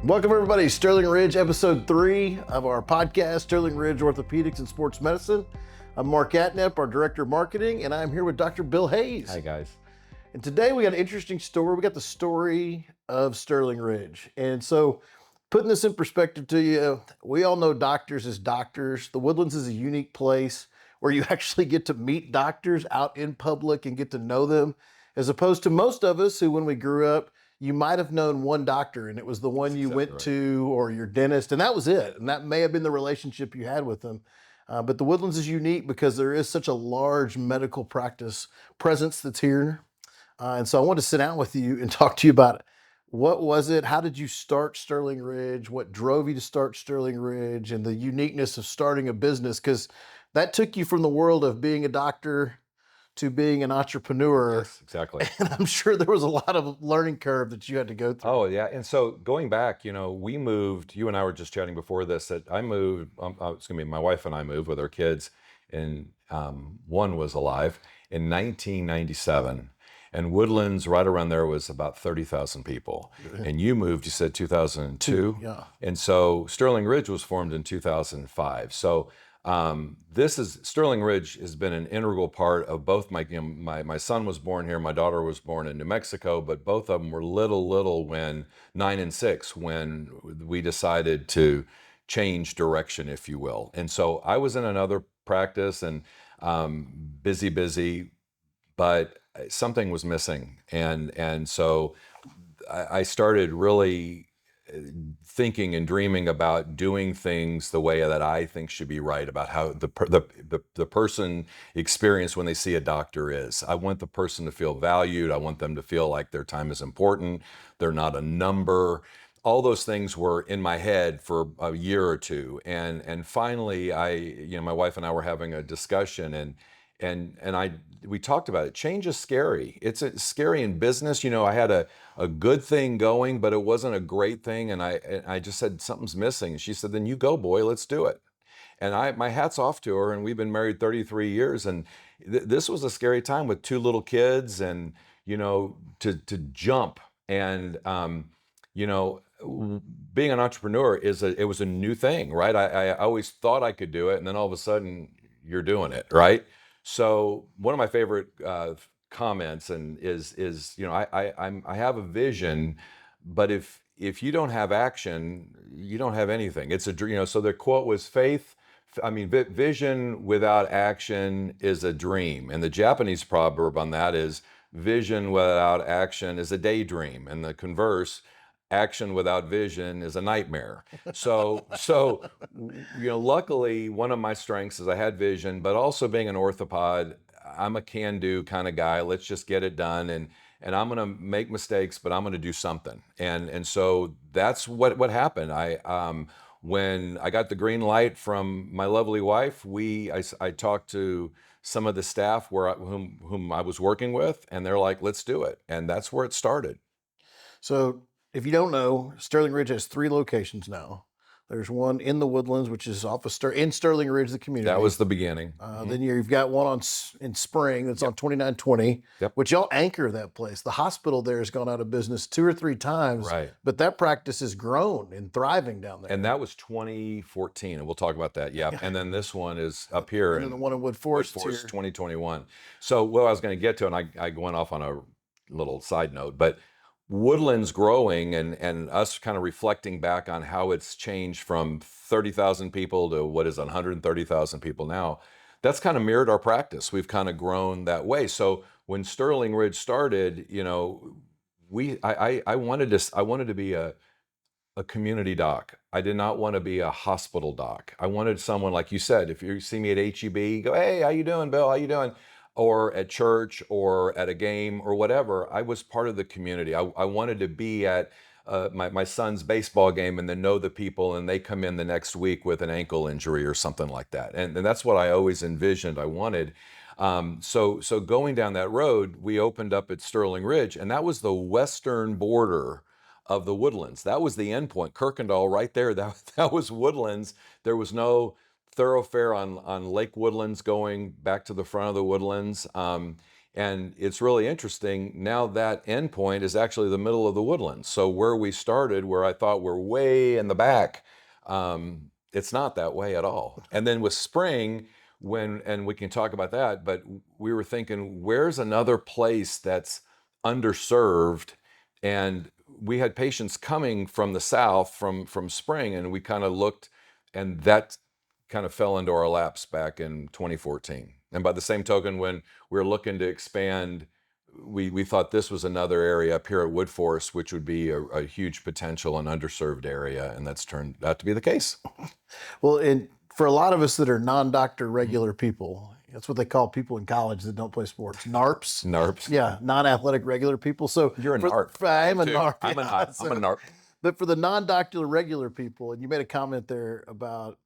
Welcome everybody, Sterling Ridge, episode 3 of our podcast, Sterling Ridge Orthopaedics and Sports Medicine. I'm Mark Atnep, our Director of Marketing, and I'm here with Dr. Bill Hayes. Hi guys. And today we got an interesting story. We got the story of Sterling Ridge. And so putting this in perspective to you, we all know doctors as doctors. The Woodlands is a unique place where you actually get to meet doctors out in public and get to know them, as opposed to most of us who, when we grew up, you might have known one doctor and it was the one you went to, or your dentist, and that was it. And that may have been the relationship you had with them. But the Woodlands is unique because there is such a large medical practice presence that's here. And so I want to sit down with you and talk to you about what was it? How did you start Sterling Ridge? What drove you to start Sterling Ridge, and the uniqueness of starting a business? Because that took you from the world of being a doctor to being an entrepreneur. Yes, exactly. And I'm sure there was a lot of learning curve that you had to go through. Oh yeah, and so going back, we moved. You and I were just chatting before this that I moved. It's gonna be my wife and I moved with our kids, and one was alive in 1997. And Woodlands, right around there, was about 30,000 people. And you moved, you said 2002? Yeah. And so Sterling Ridge was formed in 2005. So Sterling Ridge has been an integral part of both my son was born here, my daughter was born in New Mexico, but both of them were little when 9 and 6, when we decided to change direction, if you will. And so I was in another practice and busy, but something was missing. And so I started really thinking and dreaming about doing things the way that I think should be right, about how the person experience when they see a doctor is. I want the person to feel valued. I want them to feel like their time is important. They're not a number. All those things were in my head for a year or two. And finally my wife and I were having a discussion, and we talked about it. Change is scary. It's scary in business. I had a good thing going, but it wasn't a great thing. And I just said, something's missing. And she said, then you go, boy, let's do it. And my hat's off to her. And we've been married 33 years. And this was a scary time with 2 little kids, and, to jump. And, being an entrepreneur it was a new thing, right? I always thought I could do it. And then all of a sudden you're doing it, right? So one of my favorite comments is I have a vision, but if you don't have action, you don't have anything. It's a dream. So the quote was vision without action is a dream, and the Japanese proverb on that is vision without action is a daydream, and the converse, action without vision is a nightmare. So luckily one of my strengths is I had vision, but also being an orthopod, I'm a can-do kind of guy. Let's just get it done, and I'm going to make mistakes, but I'm going to do something. And so that's what happened. When I got the green light from my lovely wife, I talked to some of the staff whom I was working with, and they're like, let's do it. And that's where it started. So if you don't know, Sterling Ridge has 3 locations now. There's one in the Woodlands, which is off of in Sterling Ridge, the community. That was the beginning. Then you've got one in Spring that's on 2920, which y'all anchor that place. The hospital there has gone out of business 2 or 3 times, right? But that practice has grown and thriving down there. And that was 2014, and we'll talk about that. Yeah. And then this one is up here, and then the one in Wood Forest 2021. So what I was going to get to, and I went off on a little side note, but Woodlands growing and us kind of reflecting back on how it's changed from 30,000 people to what is 130,000 people now, that's kind of mirrored our practice. We've kind of grown that way. So when Sterling Ridge started, I wanted to be a community doc. I did not want to be a hospital doc. I wanted someone, like you said, if you see me at HEB, go, hey, how you doing, Bill? How you doing? Or at church or at a game or whatever. I was part of the community. I wanted to be at my son's baseball game and then know the people, and they come in the next week with an ankle injury or something like that. And that's what I always envisioned I wanted. So going down that road, we opened up at Sterling Ridge, and that was the western border of the Woodlands. That was the end point. Kirkendall right there, that was Woodlands. There was no thoroughfare on Lake Woodlands going back to the front of the Woodlands. And it's really interesting. Now that endpoint is actually the middle of the Woodlands. So where we started, where I thought we're way in the back, it's not that way at all. And then with spring, and we can talk about that, but we were thinking, where's another place that's underserved? And we had patients coming from the south from spring, and we kind of looked, and that kind of fell into our laps back in 2014. And by the same token, when we were looking to expand, we thought this was another area up here at Woodforce, which would be a huge potential and underserved area, and that's turned out to be the case. Well, and for a lot of us that are non-doctor regular people, that's what they call people in college that don't play sports. NARPs. NARPs. Yeah, non-athletic regular people. So You're a NARP. I am a Too. NARP. I'm a yeah. NARP. I'm a NARP. But for the non-doctor regular people, and you made a comment there about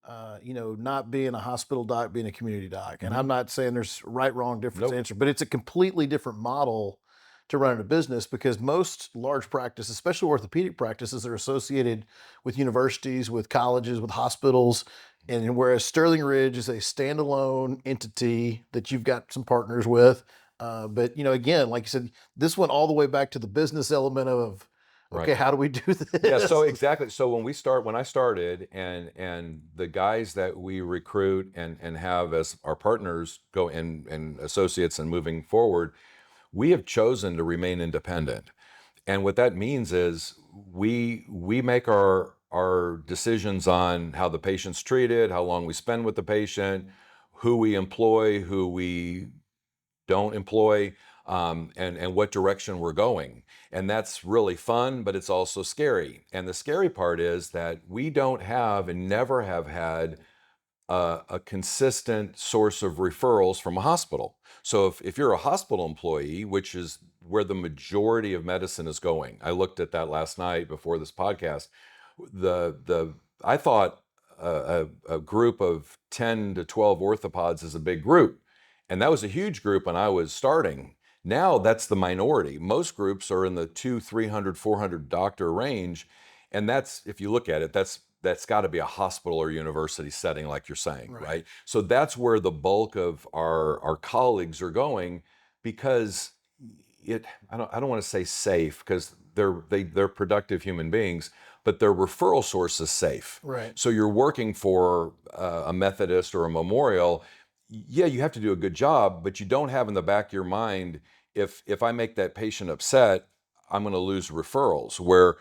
not being a hospital doc, being a community doc. And I'm not saying there's right, wrong, different Nope. answer, but it's a completely different model to run a business because most large practices, especially orthopedic practices, are associated with universities, with colleges, with hospitals. And whereas Sterling Ridge is a standalone entity that you've got some partners with. But again, like you said, this went all the way back to the business element of, okay, Right. how do we do this? Yeah, so exactly. So when I started, and the guys that we recruit and have as our partners go and associates and moving forward, we have chosen to remain independent. And what that means is we make our decisions on how the patient's treated, how long we spend with the patient, who we employ, who we don't employ, and what direction we're going. And that's really fun, but it's also scary. And the scary part is that we don't have and never have had a consistent source of referrals from a hospital. So if you're a hospital employee, which is where the majority of medicine is going, I looked at that last night before this podcast. I thought a group of 10 to 12 orthopods is a big group, and that was a huge group when I was starting. Now that's the minority. Most groups are in the 200, 300, 400 doctor range, and that's, if you look at it, that's got to be a hospital or university setting, like you're saying, right? So that's where the bulk of our colleagues are going, because I don't want to say safe, because they're productive human beings, but their referral source is safe. Right. So you're working for a Methodist or a Memorial. Yeah, you have to do a good job, but you don't have in the back of your mind, if I make that patient upset, I'm going to lose referrals. Where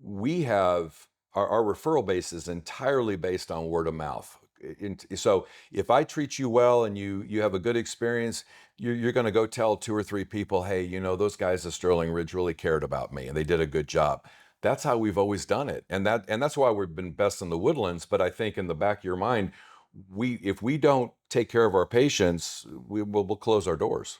we have our referral base is entirely based on word of mouth. So if I treat you well and you have a good experience, you're going to go tell 2 or 3 people, hey, those guys at Sterling Ridge really cared about me and they did a good job. That's how we've always done it, and that's why we've been best in the Woodlands. But I think in the back of your mind, if we don't take care of our patients, we'll close our doors.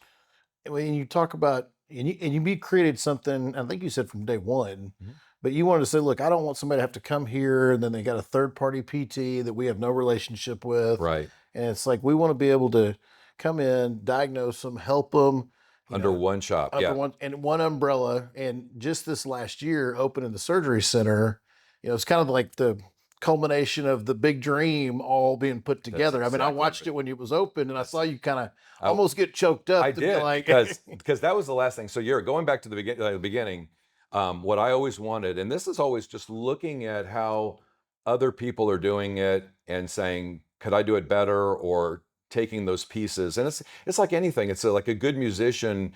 When you talk about you created something, I think you said from day one, Mhm. but you wanted to say, look, I don't want somebody to have to come here and then they got a third party PT that we have no relationship with. Right. And it's like we want to be able to come in, diagnose them, help them, Under one shop. under Yeah. one umbrella. And just this last year, opening the surgery center, it's kind of like the culmination of the big dream all being put together. I mean, I exactly watched right. it when it was open, and I saw you kind of I- almost get choked up. I to be did, like, because that was the last thing. So you're going back to the beginning. What I always wanted, and this is always just looking at how other people are doing it and saying, could I do it better, or taking those pieces. And it's like anything. It's like a good musician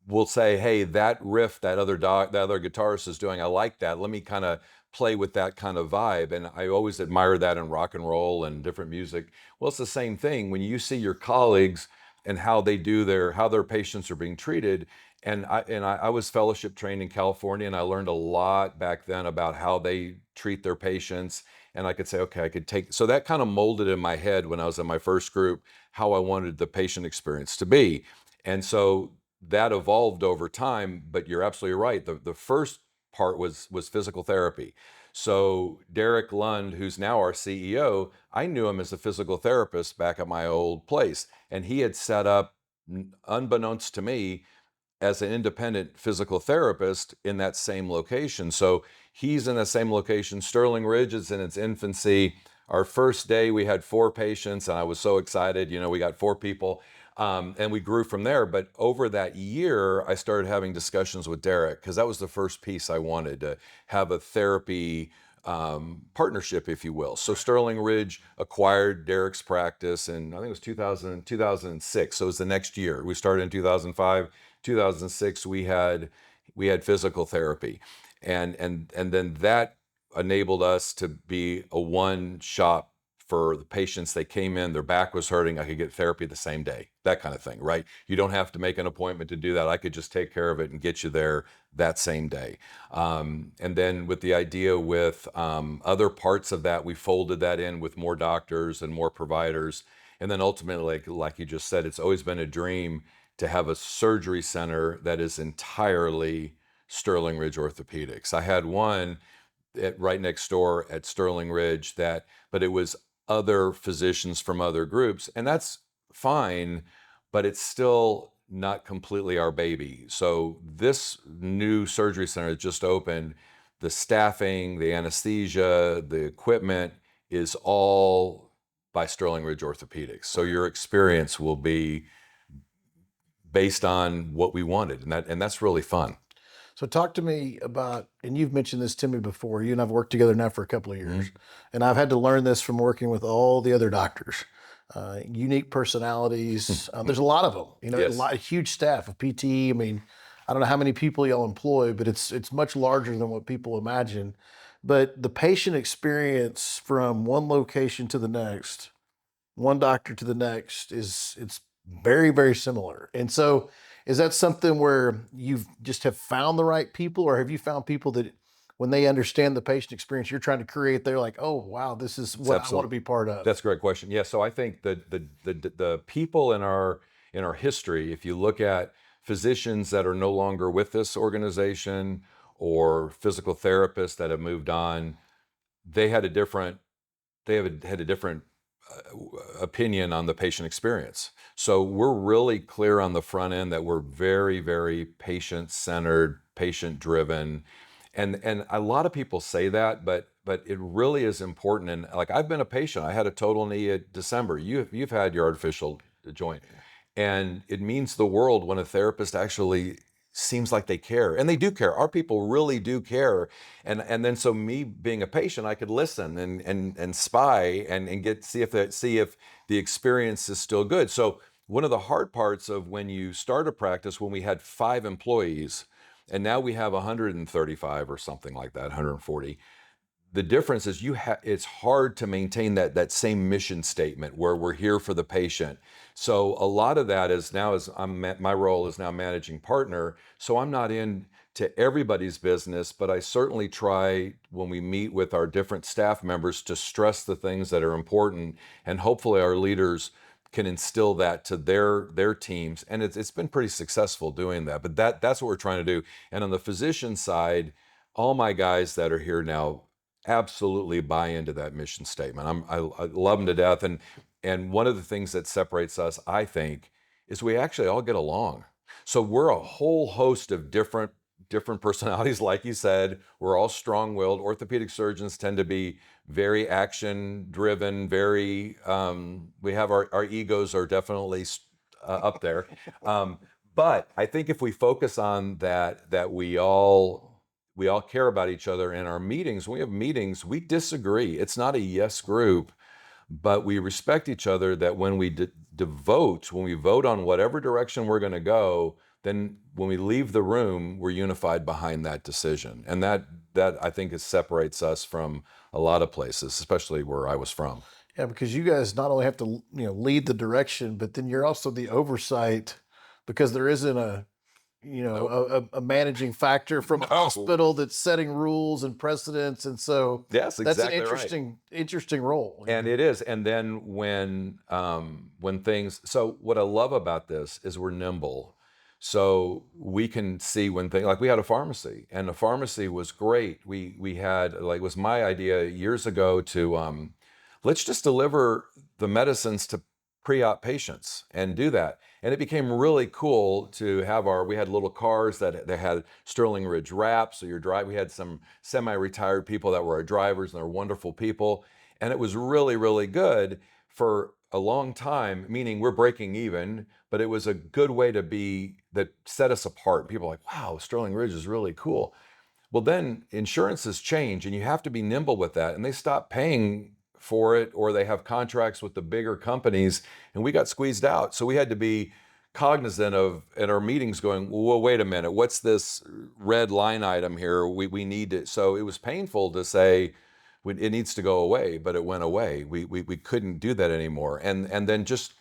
will say, hey, that riff that other guitarist is doing, I like that. Let me kind of play with that kind of vibe. And I always admire that in rock and roll and different music. Well, it's the same thing when you see your colleagues and how they do how their patients are being treated. And I was fellowship trained in California, and I learned a lot back then about how they treat their patients. And I could say, okay, I could take, so that kind of molded in my head when I was in my first group, how I wanted the patient experience to be. And so that evolved over time, but you're absolutely right. The first part was physical therapy. So Derek Lund, who's now our CEO, I knew him as a physical therapist back at my old place, and he had set up, unbeknownst to me, as an independent physical therapist in that same location. So he's in the same location. Sterling Ridge is in its infancy. Our first day, we had 4 patients, and I was so excited. We got 4 people. And we grew from there. But over that year, I started having discussions with Derek because that was the first piece I wanted to have a therapy partnership, if you will. So Sterling Ridge acquired Derek's practice in, I think it was 2006. So it was the next year. We started in 2005, 2006. We had physical therapy, and then that enabled us to be a one shop for the patients. They came in, their back was hurting, I could get therapy the same day, that kind of thing, right? You don't have to make an appointment to do that. I could just take care of it and get you there that same day. And then with the idea with other parts of that, we folded that in with more doctors and more providers. And then ultimately, like you just said, it's always been a dream to have a surgery center that is entirely Sterling Ridge Orthopedics. I had one right next door at Sterling Ridge but it was other physicians from other groups, and that's fine, but it's still not completely our baby. So this new surgery center that just opened, the staffing, the anesthesia, the equipment is all by Sterling Ridge Orthopedics. So your experience will be based on what we wanted, and that's really fun. So talk to me about, and you've mentioned this to me before, you and I've worked together now for a couple of years, and I've had to learn this from working with all the other doctors. Unique personalities. There's a lot of them, a Yes. lot, a huge staff of PT. I mean, I don't know how many people y'all employ, but it's much larger than what people imagine. But the patient experience from one location to the next, one doctor to the next, it's very, very similar. And so is that something where you've just have found the right people, or have you found people that when they understand the patient experience you're trying to create, they're like, oh wow, this is It's what I want to absolutely be part of? That's a great question. Yeah, so I think that the people in our history, if you look at physicians that are no longer with this organization or physical therapists that have moved on, they had a different had a different opinion on the patient experience. So we're really clear on the front end that we're very, very patient centered, patient driven, and a lot of people say that, but it really is important. And like I've been a patient, I had a total knee at December. You've had your artificial joint, and it means the world when a therapist actually seems like they care, and they do care. Our people really do care, and then so me being a patient, I could listen and spy and get see if the experience is still good. So one of the hard parts of when you start a practice, when we had 5 employees, and now we have 135 or something like that, 140. The difference is it's hard to maintain that same mission statement where we're here for the patient. So a lot of that is now my role is now managing partner. So I'm not in to everybody's business, but I certainly try when we meet with our different staff members to stress the things that are important, and hopefully our leaders can instill that to their teams. And it's been pretty successful doing that. But that's what we're trying to do. And on the physician side, all my guys that are here now absolutely buy into that mission statement. I love them to death, and one of the things that separates us, I think, is we actually all get along. So we're a whole host of different personalities, like you said. We're all strong-willed. Orthopedic surgeons tend to be very action-driven. We have our egos are definitely up there. But I think if we focus on that we all care about each other in our meetings. When we have meetings, we disagree. It's not a yes group, but we respect each other that when we when we vote on whatever direction we're going to go, then when we leave the room, we're unified behind that decision. And that I think separates us from a lot of places, especially where I was from. Yeah, because you guys not only have to lead the direction, but then you're also the oversight, because there isn't a managing factor from a No. hospital that's setting rules and precedents, and so Yes, that's an exactly right. interesting role. And it is. And then when things, so what I love about this is we're nimble. So we can see when things, like we had a pharmacy, and the pharmacy was great. We had, like, it was my idea years ago to let's just deliver the medicines to pre-op patients and do that. And it became really cool to have we had little cars that they had Sterling Ridge wraps. So we had some semi-retired people that were our drivers, and they're wonderful people. And it was really, really good for a long time, meaning we're breaking even, but it was a good way to be, that set us apart. People are like, wow, Sterling Ridge is really cool. Well, then insurances change and you have to be nimble with that. And they stop paying for it, or they have contracts with the bigger companies, and we got squeezed out. So we had to be cognizant of, in our meetings, going, well, wait a minute, what's this red line item here? We need to. So it was painful to say, it needs to go away, but it went away. We couldn't do that anymore. And then just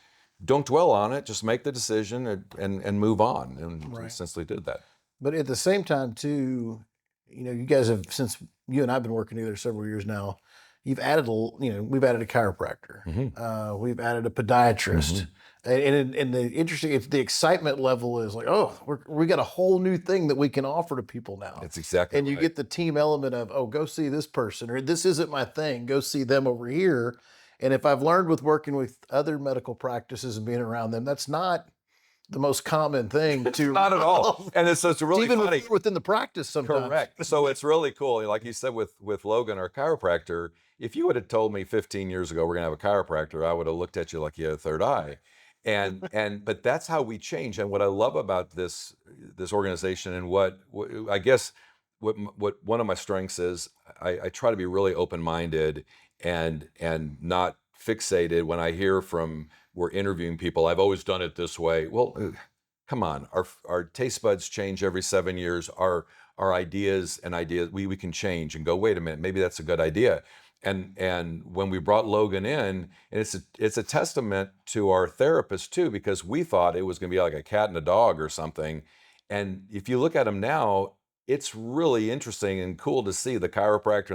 don't dwell on it, just make the decision and move on. And Right. essentially did that. But at the same time, too, you guys have, since you and I've been working together several years now, you've added we've added a chiropractor, we've added a podiatrist, and the interesting, it's the excitement level is like, oh, we got a whole new thing that we can offer to people now. It's exactly and you right. get the team element of, oh, go see this person, or this isn't my thing, go see them over here. And if I've learned with working with other medical practices and being around them, that's not the most common thing to Not at all. And it's really even funny. within the practice sometimes. Correct. So it's really cool. Like you said with Logan, our chiropractor, if you would have told me 15 years ago we're gonna have a chiropractor, I would have looked at you like you had a third eye. But that's how we change. And what I love about this organization, and what I guess what one of my strengths is, I try to be really open-minded and not fixated. When I hear from, we're interviewing people, I've always done it this way. Well, come on, our taste buds change every 7 years. Our ideas we can change and go, wait a minute, maybe that's a good idea. And when we brought Logan in, and it's a testament to our therapist too, because we thought it was going to be like a cat and a dog or something. And if you look at him now, it's really interesting and cool to see the chiropractor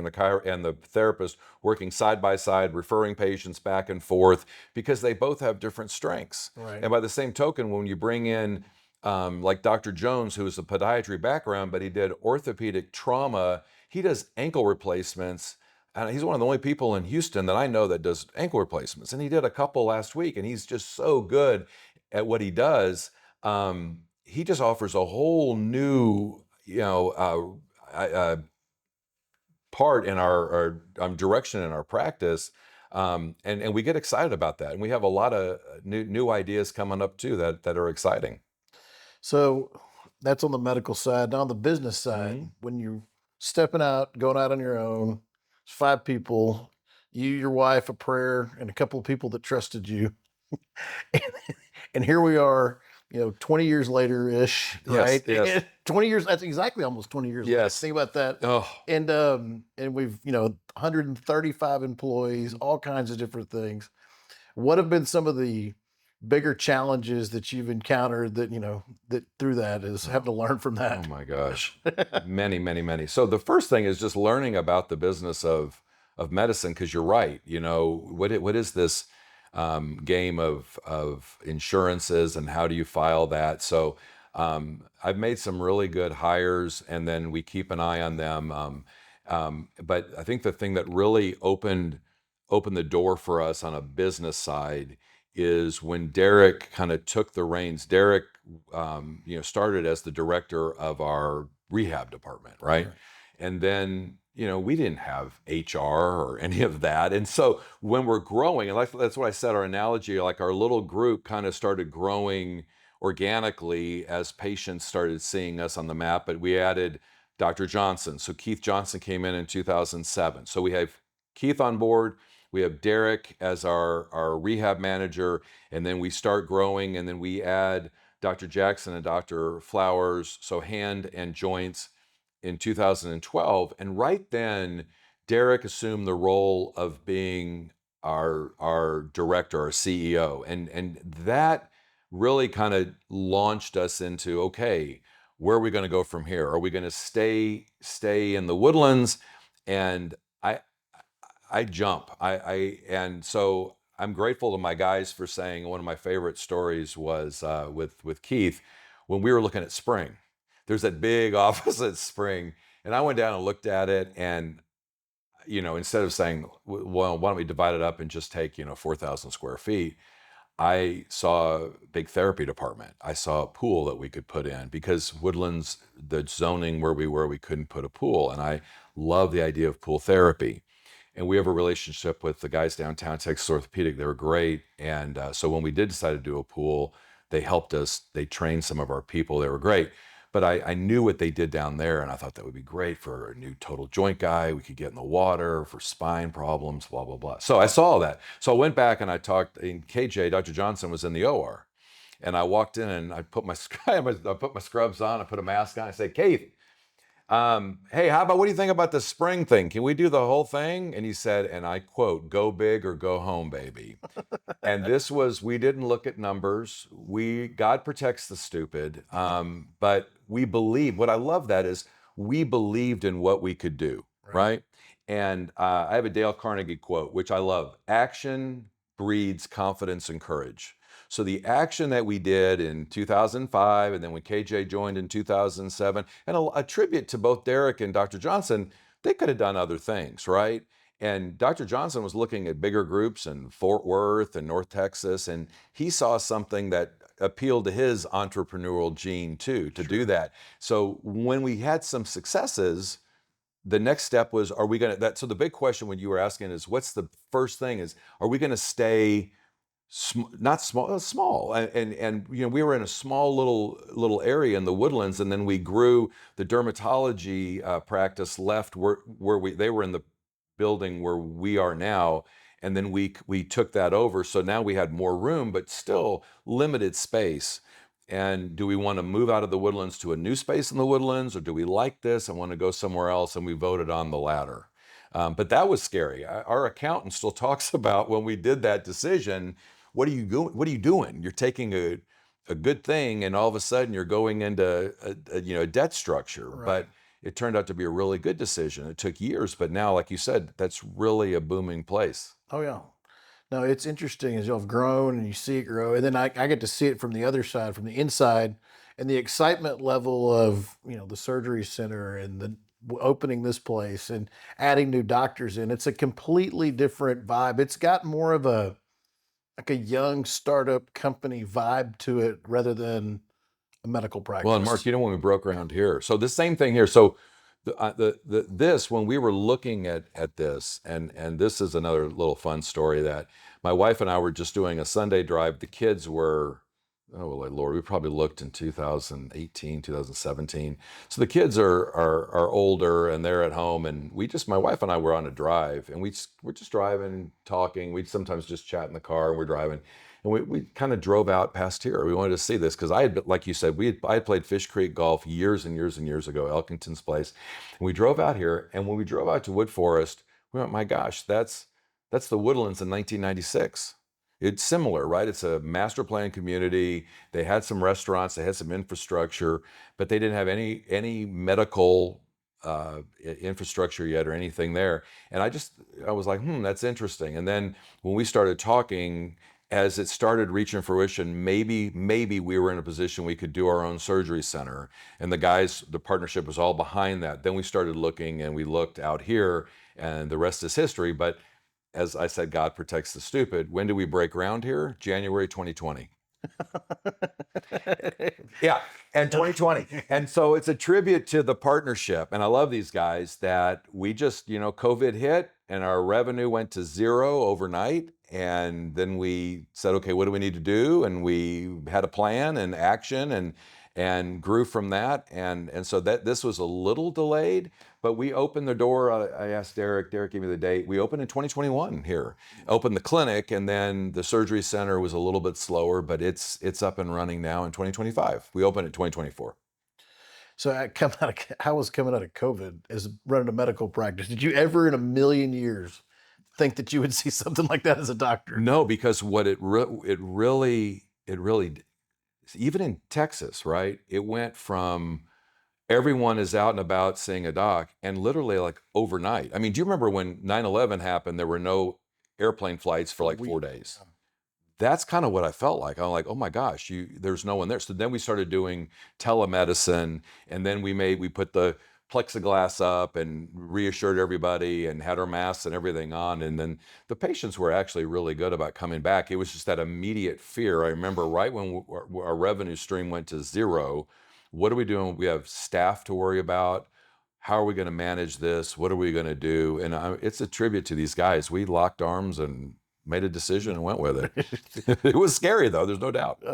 and the therapist working side by side, referring patients back and forth, because they both have different strengths. Right. And by the same token, when you bring in like Dr. Jones, who is a podiatry background, but he did orthopedic trauma, he does ankle replacements. And he's one of the only people in Houston that I know that does ankle replacements. And he did a couple last week, and he's just so good at what he does. He just offers a whole new, part in our direction in our practice. And we get excited about that. And we have a lot of new ideas coming up too that are exciting. So that's on the medical side. Now on the business side, when you're stepping out, going out on your own, it's 5 people, you, your wife, a prayer, and a couple of people that trusted you. And here we are, 20 years later ish, right? Yes. 20 years, that's exactly almost 20 years later. Yes. Think about that. Oh, And we've, 135 employees, all kinds of different things. What have been some of the bigger challenges that you've encountered that, that through that is having to learn from that? oh my gosh. Many, many, many. So the first thing is just learning about the business of medicine, because you're right. What is this game of insurances, and how do you file that? So I've made some really good hires, and then we keep an eye on them. But I think the thing that really opened the door for us on a business side is when Derek kind of took the reins. Derek, started as the director of our rehab department, right? Right. And then, we didn't have HR or any of that. And so when we're growing, and that's what I said, our analogy, like our little group kind of started growing organically as patients started seeing us on the map. But we added Dr. Johnson. So Keith Johnson came in 2007. So we have Keith on board. We have Derek as our rehab manager, and then we start growing, and then we add Dr. Jackson and Dr. Flowers, so hand and joints, in 2012. And right then, Derek assumed the role of being our director, our CEO. And that really kind of launched us into, okay, where are we going to go from here? Are we going to stay in the Woodlands? And I jump. And so I'm grateful to my guys for saying, one of my favorite stories was with Keith, when we were looking at Spring. There's that big office at Spring, and I went down and looked at it, and instead of saying, well, why don't we divide it up and just take 4,000 square feet, I saw a big therapy department. I saw a pool that we could put in, because Woodlands, the zoning where we were, we couldn't put a pool, and I love the idea of pool therapy. And we have a relationship with the guys downtown, Texas Orthopedic. They were great. And so when we did decide to do a pool, they helped us. They trained some of our people. They were great. But I knew what they did down there, and I thought that would be great for a new total joint guy. We could get in the water for spine problems, blah, blah, blah. So I saw that. So I went back and I talked, and KJ, Dr. Johnson, was in the OR. And I walked in and I put my scrubs on, I put a mask on. I said, Keith, hey, what do you think about the spring thing? Can we do the whole thing? And he said, and I quote, go big or go home, baby. And we didn't look at numbers. God protects the stupid. But we believe, what I love that is we believed in what we could do, right? And I have a Dale Carnegie quote, which I love. Action breeds confidence and courage. So the action that we did in 2005, and then when KJ joined in 2007, and a tribute to both Derek and Dr. Johnson, they could have done other things, right? And Dr. Johnson was looking at bigger groups in Fort Worth and North Texas, and he saw something that appealed to his entrepreneurial gene too, to do that. So when we had some successes, the next step was, are we going to, so the big question when you were asking is, what's the first thing is, are we going to stay not small, small, and we were in a small little area in the Woodlands, and then we grew the dermatology practice left where they were in the building where we are now, and then we took that over. So now we had more room, but still limited space. And do we want to move out of the Woodlands to a new space in the Woodlands, or do we like this and want to go somewhere else? And we voted on the latter. But that was scary. Our accountant still talks about when we did that decision. What are you doing? You're taking a good thing, and all of a sudden you're going into a debt structure. Right. But it turned out to be a really good decision. It took years, but now, like you said, that's really a booming place. Oh yeah. No, it's interesting as you've grown and you see it grow, and then I get to see it from the other side, from the inside, and the excitement level of the surgery center and the opening this place and adding new doctors in. It's a completely different vibe. It's got more of a like a young startup company vibe to it rather than a medical practice. Well, and Mark, when we broke around here, so the same thing here. So this when we were looking at this, and this is another little fun story that my wife and I were just doing a Sunday drive. The kids were, oh Lord, we probably looked in 2018, 2017. So the kids are older and they're at home, and my wife and I were on a drive, and we're just driving, talking. We'd sometimes just chat in the car, and we're driving. And we kind of drove out past here. We wanted to see this because like you said, I had played Fish Creek golf years and years and years ago, Elkington's place. And we drove out here, and when we drove out to Wood Forest, we went, my gosh, that's the Woodlands in 1996. It's similar, right? It's a master plan community. They had some restaurants, they had some infrastructure, but they didn't have any medical infrastructure yet or anything there. And I was like, that's interesting. And then when we started talking, as it started reaching fruition, maybe we were in a position we could do our own surgery center. And the partnership was all behind that. Then we started looking, and we looked out here, and the rest is history. But as I said, God protects the stupid. When did we break ground here? January 2020. Yeah, and 2020. And so it's a tribute to the partnership. And I love these guys that we just, COVID hit and our revenue went to zero overnight. And then we said, okay, what do we need to do? And we had a plan and action and grew from that. And so this was a little delayed, but we opened the door. I asked Derek gave me the date. We opened in 2021 here, opened the clinic, and then the surgery center was a little bit slower, but it's up and running now in 2025. We opened in 2024. So how was coming out of COVID as running a medical practice? Did you ever in a million years think that you would see something like that as a doctor? No, because what it really, even in Texas, right? It went from everyone is out and about seeing a doc, and literally like overnight. I mean, do you remember when 9/11 happened? There were no airplane flights for like 4 days. That's kind of what I felt like. I'm like, oh my gosh, there's no one there. So then we started doing telemedicine, and then we put the plexiglass up and reassured everybody and had our masks and everything on. And then the patients were actually really good about coming back. It was just that immediate fear. I remember right when our revenue stream went to zero, what are we doing? We have staff to worry about. how are we going to manage this? What are we going to do? And it's a tribute to these guys. We locked arms and made a decision and went with it. It was scary though, there's no doubt. I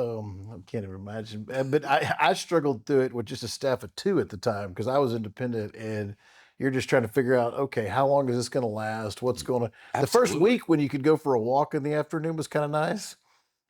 can't even imagine. But I struggled through it with just a staff of 2 at the time because I was independent, and you're just trying to figure out, okay, how long is this going to last? What's going to the first Absolutely. week when you could go for a walk in the afternoon was kind of nice.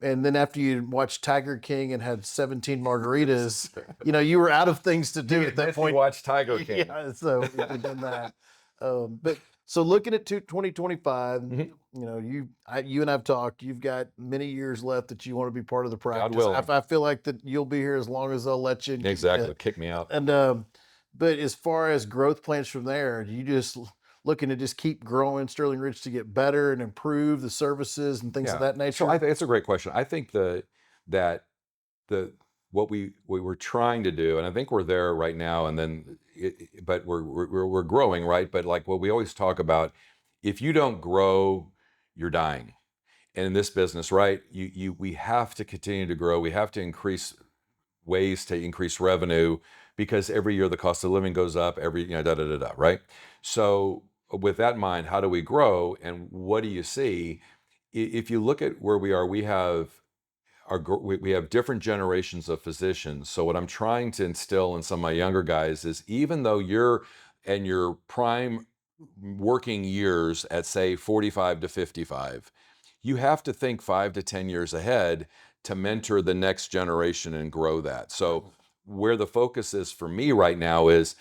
And then after you watched Tiger King and had 17 margaritas, you were out of things to do at that point. Watch Tiger King. Yeah, so we've done that. But so looking at 2025, Mhm. you and I've talked. You've got many years left that you want to be part of the practice. willing. I feel like that you'll be here as long as they'll let you. Exactly. Kick me out. And but as far as growth plans from there, you just looking to just keep growing Sterling Ridge to get better and improve the services and things of that nature. So I think it's a great question. I think that the what we were trying to do, and I think we're there right now, and then but we're growing, right? But like what we always talk about, if you don't grow, you're dying. And in this business, right? We have to continue to grow. We have to increase ways to increase revenue because every year the cost of living goes up, da da da da, right? So with that in mind, how do we grow and what do you see? If you look at where we are, we have different generations of physicians. So what I'm trying to instill in some of my younger guys is, even though you're in your prime working years at say 45 to 55, you have to think 5 to 10 years ahead to mentor the next generation and grow that. So where the focus is for me right now is,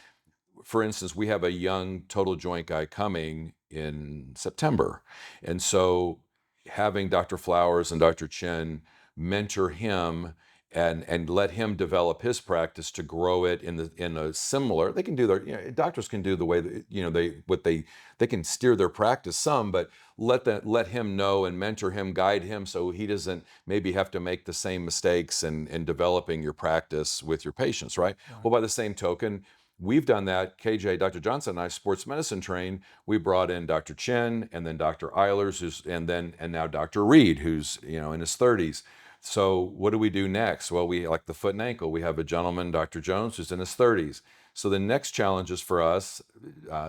for instance, we have a young total joint guy coming in September. And so having Dr. Flowers and Dr. Chin mentor him and let him develop his practice to grow it in a similar, they can do their, doctors can do the way that, they can steer their practice some, but let him know and mentor him, guide him so he doesn't maybe have to make the same mistakes in developing your practice with your patients, right? Well, by the same token, we've done that. KJ, Dr. Johnson and I, sports medicine trained. We brought in Dr. Chen and then Dr. Eilers, and now Dr. Reed, who's in his 30s. So what do we do next? Well, we like the foot and ankle. We have a gentleman, Dr. Jones, who's in his 30s. So the next challenge is for us,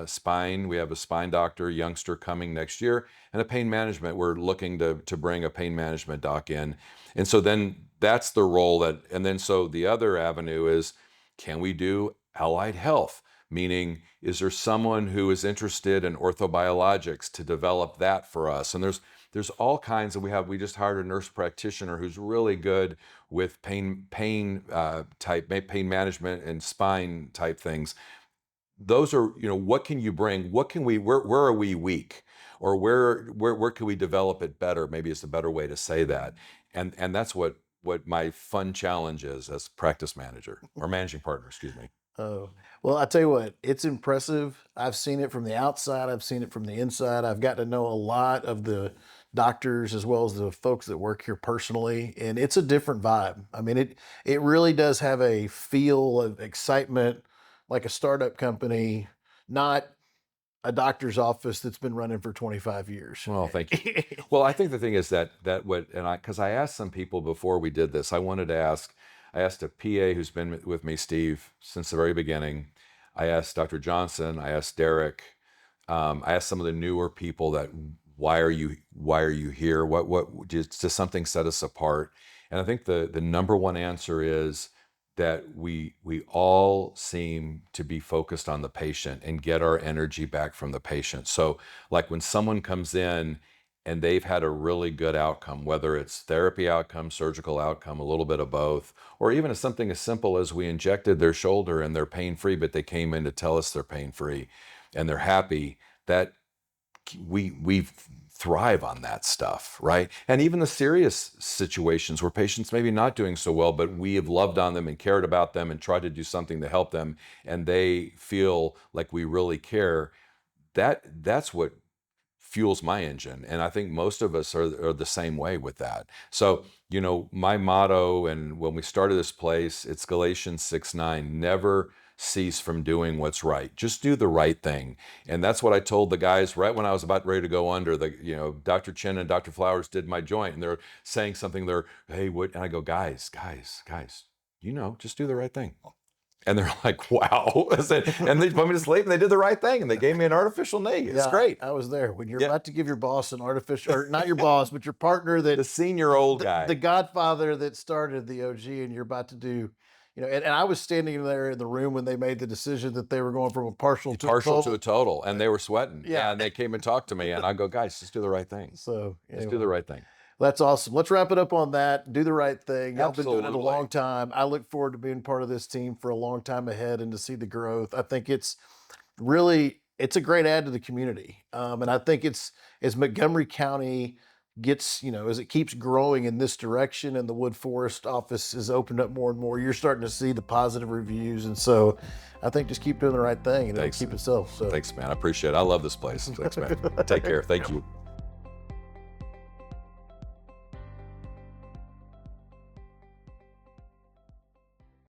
spine. We have a spine doctor, youngster coming next year, and a pain management. We're looking to bring a pain management doc in. And so then that's the role and then so the other avenue is, can we do allied health? Meaning, is there someone who is interested in orthobiologics to develop that for us? And there's all kinds of, we just hired a nurse practitioner who's really good with pain management and spine type things. Those are, what can you bring? Where are we weak? Or where can we develop it better? Maybe it's a better way to say that. And that's what my fun challenge is as practice manager or managing partner, excuse me. Oh, well, I tell you what, it's impressive. I've seen it from the outside, I've seen it from the inside. I've got to know a lot of the doctors as well as the folks that work here personally, and it's a different vibe. I mean, it really does have a feel of excitement like a startup company, not a doctor's office that's been running for 25 years. Well, thank you. Well, I think the thing is because I asked some people before we did this, I asked a PA who's been with me, Steve, since the very beginning. I asked Dr. Johnson, I asked Derek, I asked some of the newer people that, why are you here? What does something set us apart? And I think the number one answer is that we all seem to be focused on the patient and get our energy back from the patient. So like when someone comes in and they've had a really good outcome, whether it's therapy outcome, surgical outcome, a little bit of both, or even something as simple as we injected their shoulder and they're pain-free, but they came in to tell us they're pain-free and they're happy, that we thrive on that stuff, right? And even the serious situations where patients maybe not doing so well, but we have loved on them and cared about them and tried to do something to help them, and they feel like we really care, that's what fuels my engine. And I think most of us are the same way with that. So, my motto, and when we started this place, it's Galatians 6:9, never cease from doing what's right. Just do the right thing. And that's what I told the guys right when I was about ready to go under. Dr. Chin and Dr. Flowers did my joint, and they're saying something, hey, what? And I go, guys, just do the right thing. And they're like, wow. I said, and they put me to sleep and they did the right thing and they gave me an artificial knee. It's Yeah, great. I was there when you're Yeah. about to give your boss an artificial, or not your boss, but your partner The that senior old the, guy. the godfather that started the OG, and you're about to do, and I was standing there in the room when they made the decision that they were going from a partial to a Partial to total. a total, and they were sweating. Yeah. And they came and talked to me, and I go, guys, just do the right thing. So Just do anyway, the right thing. that's awesome. Let's wrap it up on that. Do the right thing. Y'all been doing it a Absolutely. long time. I look forward to being part of this team for a long time ahead and to see the growth. I think it's a great add to the community. And I think it's as Montgomery County gets, as it keeps growing in this direction and the Wood Forest office is opened up more and more, you're starting to see the positive reviews. And so I think just keep doing the right thing and it'll Thanks. keep itself. So Thanks, man. I appreciate it. I love this place. Thanks, man. Take care. Thank you.